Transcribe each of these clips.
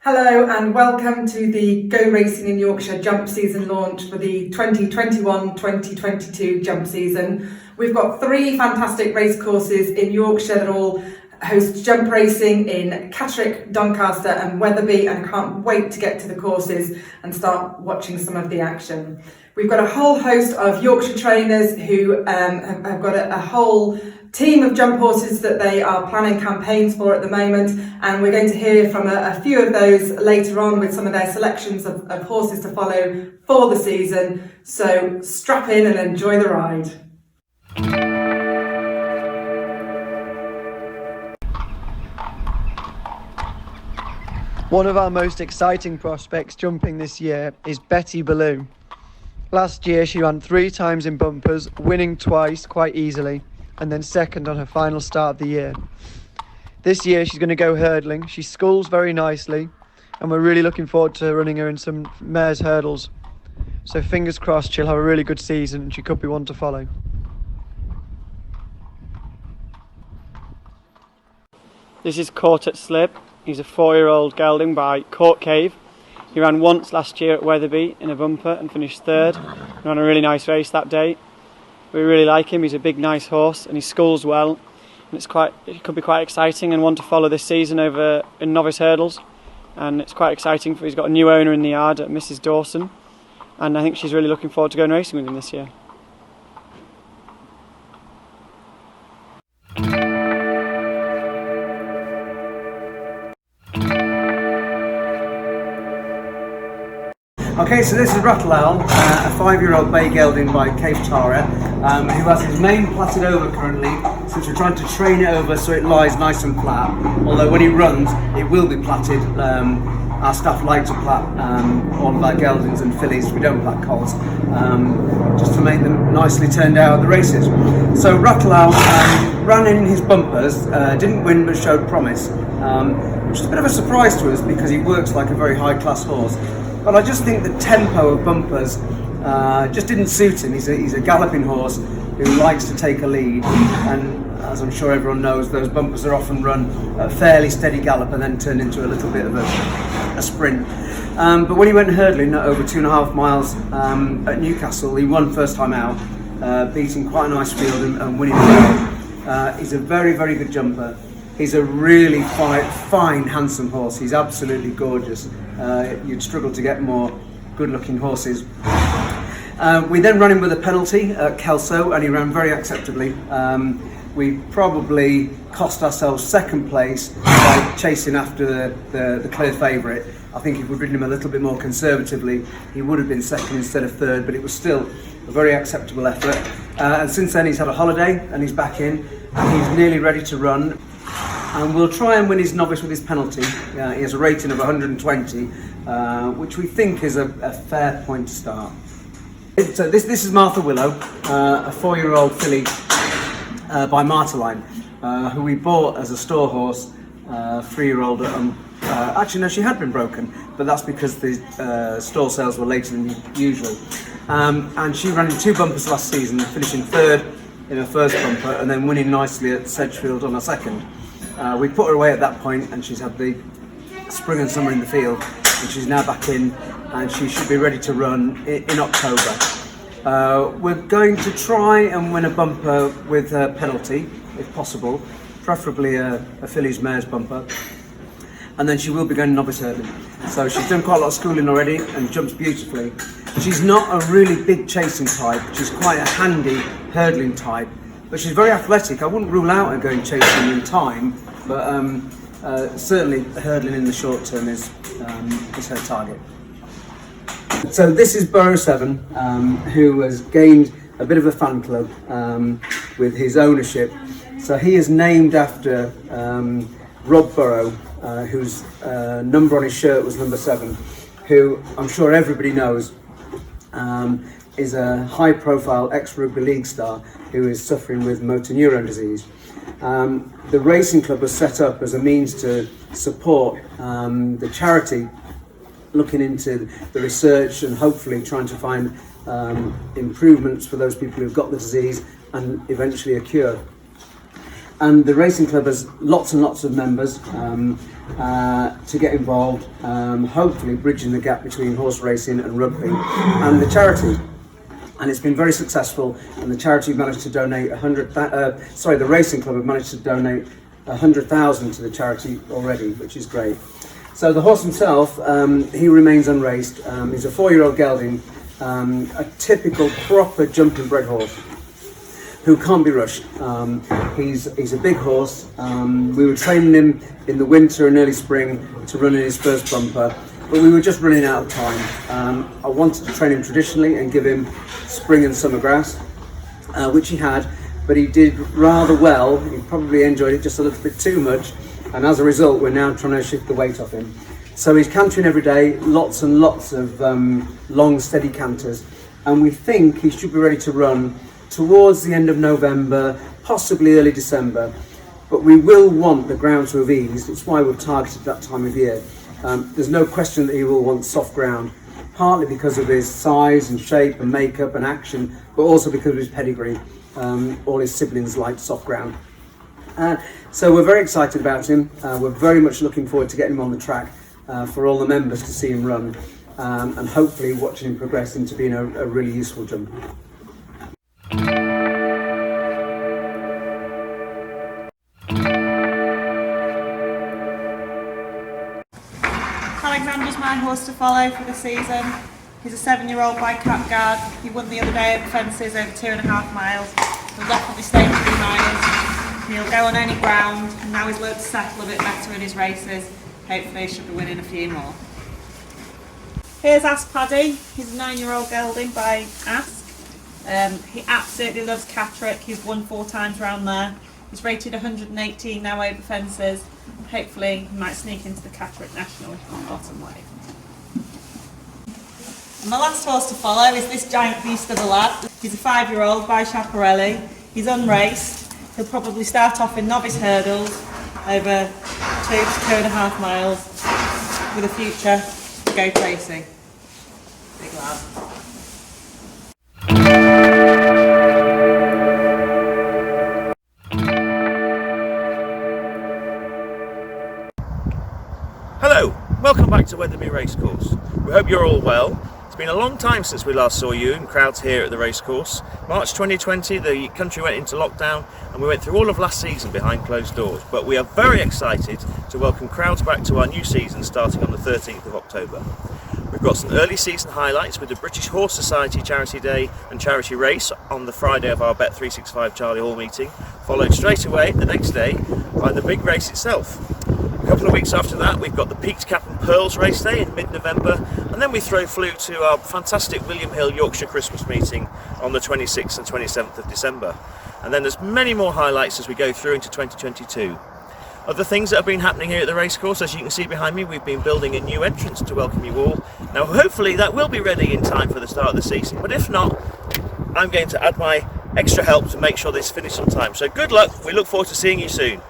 Hello and welcome to the Go Racing in Yorkshire jump season launch for the 2021-2022 jump season. We've got 3 fantastic racecourses in Yorkshire that all host jump racing in Catterick, Doncaster and Wetherby, and I can't wait to get to the courses and start watching some of the action. We've got a whole host of Yorkshire trainers who have got a whole team of jump horses that they are planning campaigns for at the moment, and we're going to hear from a few of those later on with some of their selections of horses to follow for the season. So strap in and enjoy the ride. One of our most exciting prospects jumping this year is Ballou. Last year she ran 3 times in bumpers, winning twice quite easily, and then second on her final start of the year. This year she's going to go hurdling. She schools very nicely, and we're really looking forward to running her in some mares hurdles. So fingers crossed she'll have a really good season and she could be one to follow. This is Caught at Slip. He's a 4-year-old gelding by Court Cave. He ran once last year at Wetherby in a bumper and finished 3rd. He ran a really nice race that day. We really like him. He's a big, nice horse, and he schools well. And it could be quite exciting and one to follow this season over in novice hurdles. And it's quite exciting. He's got a new owner in the yard, Mrs. Dawson, and I think she's really looking forward to going racing with him this year. Okay, so this is Ruffle Owl, a 5-year-old bay gelding by Cave Tara, who has his mane plaited over currently, since we're trying to train it over so it lies nice and flat. Although when he runs, it will be plaited. Our staff like to plait all of our geldings and fillies. We don't plait colts, just to make them nicely turned out at the races. So Ruffle Owl ran in his bumpers, didn't win but showed promise, which is a bit of a surprise to us because he works like a very high-class horse. But I just think the tempo of bumpers just didn't suit him. He's a galloping horse who likes to take a lead, and as I'm sure everyone knows, those bumpers are often run at a fairly steady gallop and then turn into a little bit of a sprint. But when he went hurdling at over 2.5 miles at Newcastle, he won first time out, beating quite a nice field and winning well. He's a very, very good jumper. He's a really fine, handsome horse. He's absolutely gorgeous. You'd struggle to get more good-looking horses. We then ran him with a penalty at Kelso, and he ran very acceptably. We probably cost ourselves 2nd place by chasing after the clear favourite. I think if we'd ridden him a little bit more conservatively, he would have been 2nd instead of 3rd, but it was still a very acceptable effort. And since then he's had a holiday and he's back in, and he's nearly ready to run. And we'll try and win his novice with his penalty. He has a rating of 120, which we think is a fair point to start. So this is Martha Willow, a 4-year-old filly by Marteline, who we bought as a store horse, 3-year-old. Actually, no, she had been broken, but that's because the store sales were later than usual. And she ran in 2 bumpers last season, finishing 3rd in her first bumper and then winning nicely at Sedgefield on her 2nd. We put her away at that point, and she's had the spring and summer in the field, and she's now back in, and she should be ready to run in October. We're going to try and win a bumper with a penalty, if possible, preferably a filly's mare's bumper, and then she will be going novice hurdling. So she's done quite a lot of schooling already and jumps beautifully. She's not a really big chasing type, she's quite a handy hurdling type, but she's very athletic. I wouldn't rule out her going chasing in time, but certainly hurdling in the short term is her target. So this is Borough Seven, who has gained a bit of a fan club with his ownership. So he is named after Rob Burrow, whose number on his shirt was number 7, who I'm sure everybody knows is a high-profile ex-rugby league star who is suffering with motor neurone disease. The racing club was set up as a means to support the charity looking into the research and hopefully trying to find improvements for those people who've got the disease and eventually a cure. And the racing club has lots and lots of members to get involved, hopefully bridging the gap between horse racing and rugby and the charity. And it's been very successful, and the charity managed to donate the racing club have managed to donate 100,000 to the charity already, which is great. So the horse himself, he remains unraced. He's a 4-year-old gelding, a typical proper jumping bred horse who can't be rushed. He's a big horse. We were training him in the winter and early spring to run in his first bumper, but we were just running out of time. I wanted to train him traditionally and give him spring and summer grass, which he had, but he did rather well. He probably enjoyed it just a little bit too much, and as a result we're now trying to shift the weight off him. So he's cantering every day, lots and lots of long steady canters, and we think he should be ready to run towards the end of November, possibly early December. But we will want the ground to have eased. It's why we've targeted that time of year. There's no question that he will want soft ground, partly because of his size and shape and makeup and action, but also because of his pedigree. All his siblings like soft ground. So we're very excited about him. We're very much looking forward to getting him on the track for all the members to see him run, and hopefully watching him progress into being a really useful jumper. Alexander's my horse to follow for the season. He's a 7-year-old by Catguard. He won the other day over fences over 2.5 miles. He'll definitely stay to be miles. He'll go on any ground, and now he's learned to settle a bit better in his races. Hopefully he should be winning a few more. Here's Ask Paddy. He's a 9-year-old gelding by Ask. He absolutely loves Catterick. He's won 4 times round there. He's rated 118 now over fences. Hopefully he might sneak into the Catterick National on the bottom weight. And my last horse to follow is this giant beast of a lad. He's a 5-year-old by Chaparelli. He's unraced. He'll probably start off in novice hurdles over 2 to 2.5 miles with a future to go racing. Big lad. Hello, welcome back to Wetherby Racecourse. We hope you're all well. It's been a long time since we last saw you in crowds here at the racecourse. March 2020, the country went into lockdown and we went through all of last season behind closed doors. But we are very excited to welcome crowds back to our new season starting on the 13th of October. We've got some early season highlights with the British Horse Society Charity Day and Charity Race on the Friday of our Bet365 Charlie Hall meeting, followed straight away the next day by the big race itself. A couple of weeks after that we've got the Peaked Cap and Pearls race day in mid-November, and then we flew to our fantastic William Hill Yorkshire Christmas meeting on the 26th and 27th of December. And then there's many more highlights as we go through into 2022. Other things that have been happening here at the racecourse, as you can see behind me, we've been building a new entrance to welcome you all. Now hopefully that will be ready in time for the start of the season, but if not, I'm going to add my extra help to make sure this is finished on time. So good luck, we look forward to seeing you soon.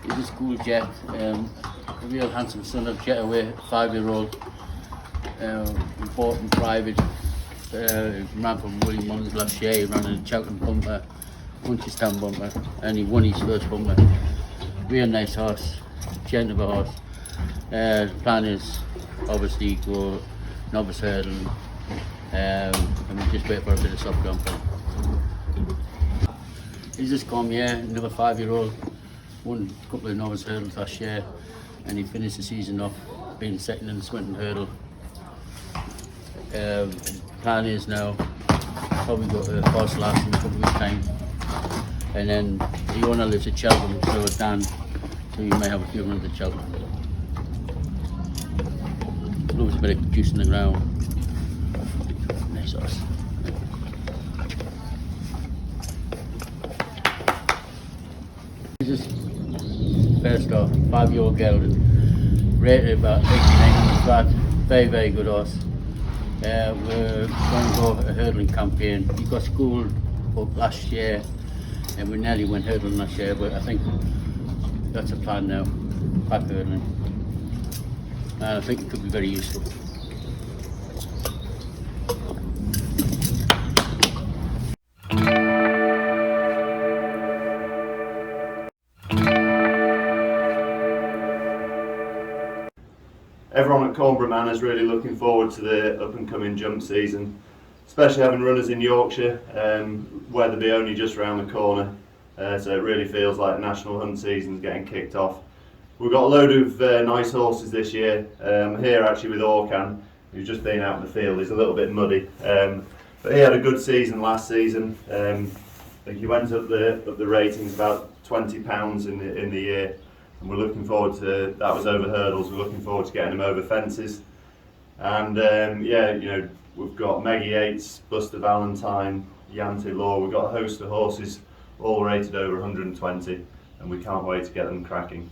He's a school Jedd, a real handsome son of Jedd O'Keeffe, 5-year-old, important private, ran from William Mullins last year. He ran in a Cheltenham bumper, Punchestown bumper, and he won his first bumper. Real nice horse, gent of a horse. The plan is obviously go novice hurdle, and we just wait for a bit of soft ground for him. He's just come here, another 5-year-old. Won a couple of novice hurdles last year, and he finished the season off being second in the Swinton hurdle. Plan is now probably go to horse last in a couple of weeks' time, and then he owner lives at Cheltenham, so Dan, so you may have a few runs at Cheltenham. Loves a bit of juice in the ground. Nice horse. He's just first off, 5-year-old gelding, rated about 89 flat, very good horse. We're going to go a hurdling campaign. He got schooled up last year, and we nearly went hurdling last year, but I think That's a plan now, back hurdling. And I think it could be very useful. Everyone at Cornborough Manor is really looking forward to the up and coming jump season, especially having runners in Yorkshire, Wetherby only just around the corner, so it really feels like the national hunt season is getting kicked off. We've got a load of nice horses this year. Here actually with Orcan, who's just been out in the field. He's a little bit muddy, but he had a good season last season. I think he went up the ratings about £20 in the year. And we're looking forward to, that was over hurdles, we're looking forward to getting him over fences. And yeah, you know, we've got Meggie Yates, Buster Valentine, Yanti Law, we've got a host of horses all rated over 120, and we can't wait to get them cracking.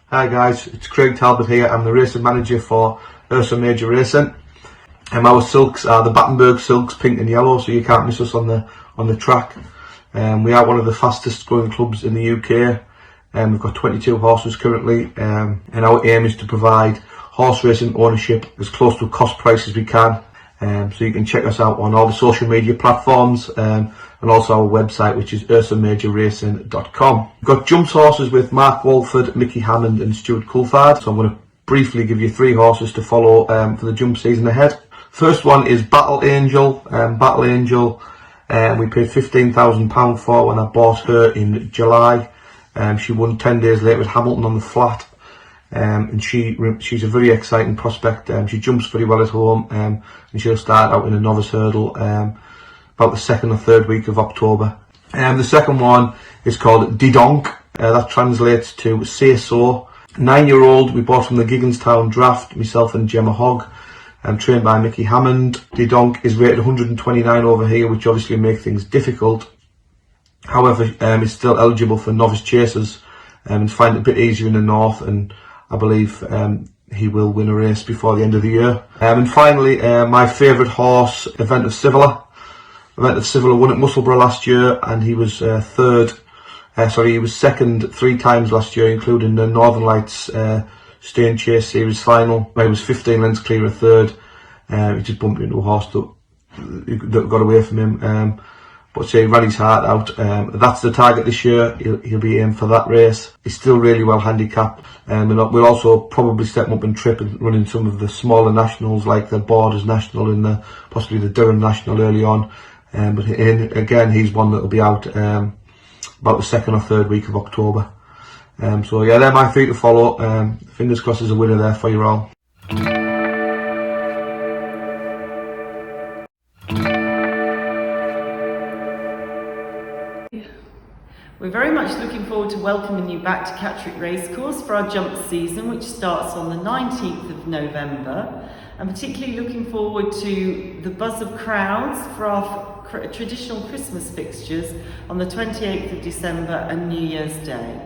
Hi guys, it's Craig Talbot here. I'm the racing manager for URSA Major Racing. Our silks are the Battenberg silks, pink and yellow, so you can't miss us on the track. We are one of the fastest growing clubs in the UK. We've got 22 horses currently, and our aim is to provide horse racing ownership as close to a cost price as we can. So you can check us out on all the social media platforms, and also our website, which is ursamajorracing.com. We've got jumps horses with Mark Walford, Mickey Hammond and Stuart Coulthard. So I'm going to briefly give you 3 horses to follow for the jump season ahead. First one is Battle Angel. Battle Angel, we paid £15,000 for when I bought her in July. She won 10 days later with Hamilton on the flat, and she's a very exciting prospect. She jumps very well at home, and she'll start out in a novice hurdle about the 2nd or 3rd week of October. The second one is called Didonk. That translates to Say So. 9-year-old, we bought from the Gigginstown Draft, myself and Gemma Hogg. Trained by Mickey Hammond. Didonk is rated 129 over here, which obviously makes things difficult. However, it's still eligible for novice chasers, and find it a bit easier in the north, and I believe he will win a race before the end of the year. And finally, my favourite horse, Event of Civilla. Event of Civilla won at Musselburgh last year, and he was he was second 3 times last year, including the Northern Lights Stay and Chase Series final, where he was 15 lengths clear of 3rd. He just bumped into a horse that got away from him. But he ran his heart out. That's the target this year. He'll be aimed for that race. He's still really well handicapped. And we'll also probably step him up in trip and run in some of the smaller nationals, like the Borders National and possibly the Durham National early on. But again, he's one that will be out about the 2nd or 3rd week of October. So yeah, they're my 3 to follow. Fingers crossed there's a winner there for you all. We're very much looking forward to welcoming you back to Catterick Racecourse for our jump season, which starts on the 19th of November. I'm particularly looking forward to the buzz of crowds for our traditional Christmas fixtures on the 28th of December and New Year's Day.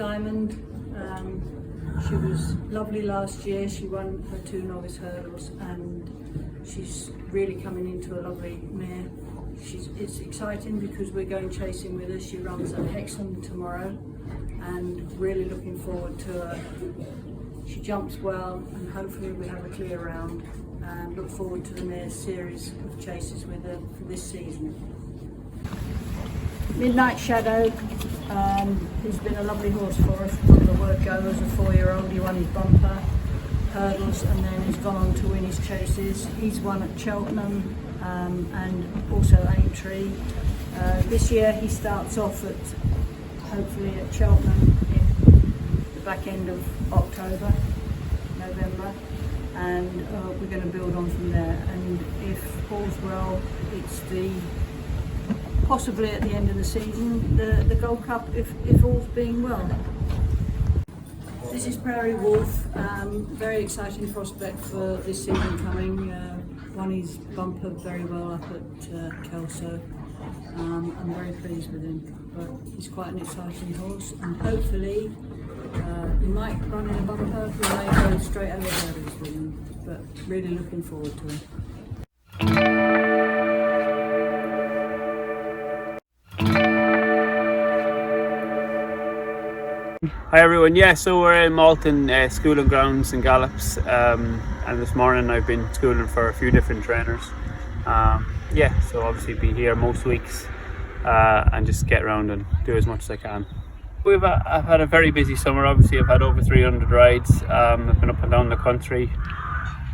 Diamond. She was lovely last year. She won her 2 novice hurdles and she's really coming into a lovely mare. It's exciting because we're going chasing with her. She runs at Hexham tomorrow and really looking forward to her. She jumps well and hopefully we have a clear round and look forward to the mare's series of chases with her for this season. Midnight Shadow, he's been a lovely horse for us from the word go as a 4-year-old. He won his bumper hurdles and then he's gone on to win his chases. He's won at Cheltenham and also Aintree. This year he starts off at hopefully at Cheltenham in the back end of October, November, and we're going to build on from there. And if all's well, it's possibly at the end of the season, the Gold Cup, if all's being well. This is Prairie Wolf, very exciting prospect for this season coming. Won his bumper very well up at Kelso. I'm very pleased with him, but he's quite an exciting horse and hopefully he might run in a bumper, we may go straight over hurdles with him, but really looking forward to him. Hi everyone, yeah, so we're in Malton School and Grounds and Gallops, and this morning I've been schooling for a few different trainers. Yeah, so obviously be here most weeks and just get around and do as much as I can. I've had a very busy summer. Obviously I've had over 300 rides. I've been up and down the country.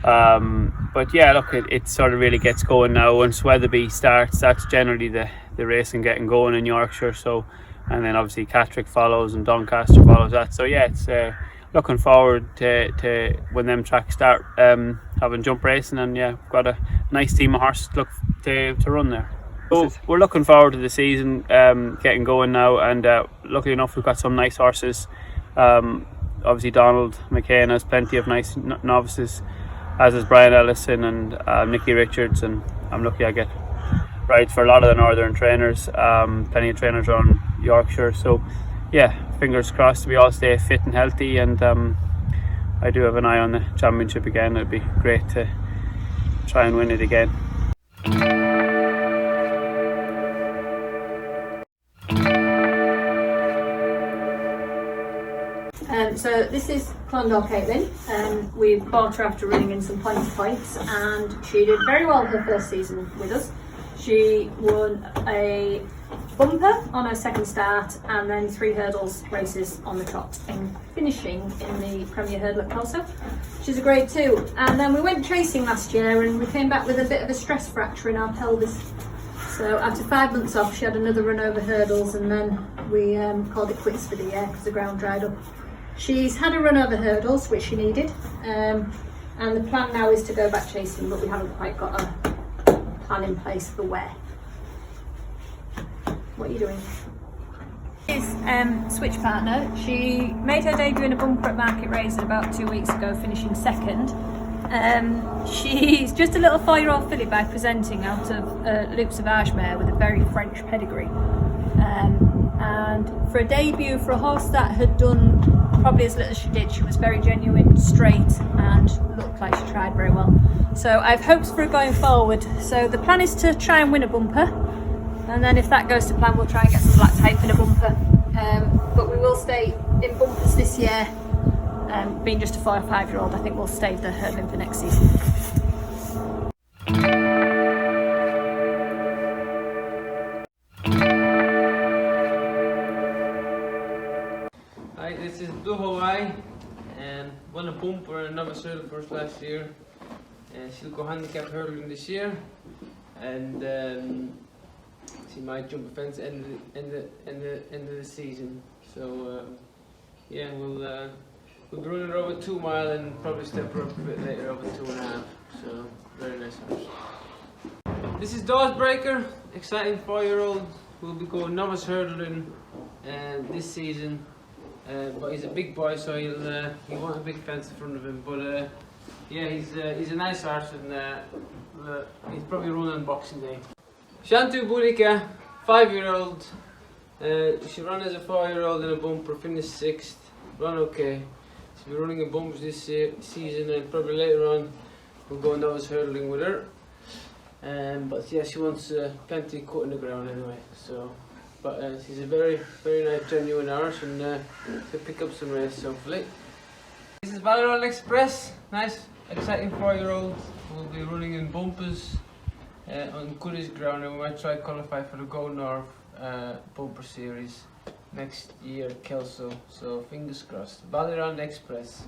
But yeah, look, it sort of really gets going now. Once Wetherby starts, that's generally the racing getting going in Yorkshire. So, and then obviously Catterick follows and Doncaster follows that. So yeah, it's looking forward to when them tracks start having jump racing, and yeah, we've got a nice team of horses to run there. So we're looking forward to the season getting going now, and luckily enough we've got some nice horses. Obviously Donald McCain has plenty of nice novices, as is Brian Ellison and Nicky Richards, and I'm lucky I get rides for a lot of the northern trainers. Plenty of trainers around Yorkshire, so yeah, fingers crossed we all stay fit and healthy, and I do have an eye on the championship again. It'd be great to try and win it again. So this is Clondalk Caitlin. We bought her after running in some points, and she did very well her first season with us. She won a bumper on her second start and then 3 hurdles races on the trot, and finishing in the Premier Hurdle at Kelso. She's a grade 2. And then we went chasing last year and we came back with a bit of a stress fracture in our pelvis. So after 5 months off, she had another run over hurdles, and then we called it quits for the year because the ground dried up. She's had a run over hurdles, which she needed, and the plan now is to go back chasing, but we haven't quite got a plan in place for where. What are you doing? Is switch partner. She made her debut in a bumper at Market Race about 2 weeks ago, finishing second. She's just a little 4-year-old filly by presenting out of Luke Sauvage mare with a very French pedigree. And for a debut for a horse that had done probably as little as she did, she was very genuine, straight, and looked like she tried very well. So I've hopes for her going forward. So the plan is to try and win a bumper, and then if that goes to plan, we'll try and get some black tape in a bumper. But we will stay in bumpers this year. Being just a 4 or 5-year-old, I think we'll stay the hurdling for next season. Hi, this is Blue Hawaii, and won a bumper and another hurdle first last year. She'll go handicap hurdling this year, and she might jump a fence end of the season. So yeah, we'll be running her over 2 mile and probably step her up a bit later over 2.5. So very nice horse. This is Dawesbreaker, exciting 4-year-old. We'll be going novice hurdling this season. But he's a big boy, so he won't have a big fence in front of him. But yeah, he's a nice horse, and he's probably running on Boxing Day. Shantu Bulika, 5-year-old. She ran as a 4-year-old in a bumper, finished 6th, ran okay. She'll be running in bumpers this season, and probably later on we'll go nose hurdling with her. But yeah, she wants plenty cut in the ground anyway. So, but she's a very nice, genuine horse, and she'll pick up some races hopefully. This is Ballou Express, nice, exciting 4-year-old. We'll be running in bumpers on goodies ground, and we might try to qualify for the Go North bumper series next year at Kelso. So fingers crossed. Ballou Express.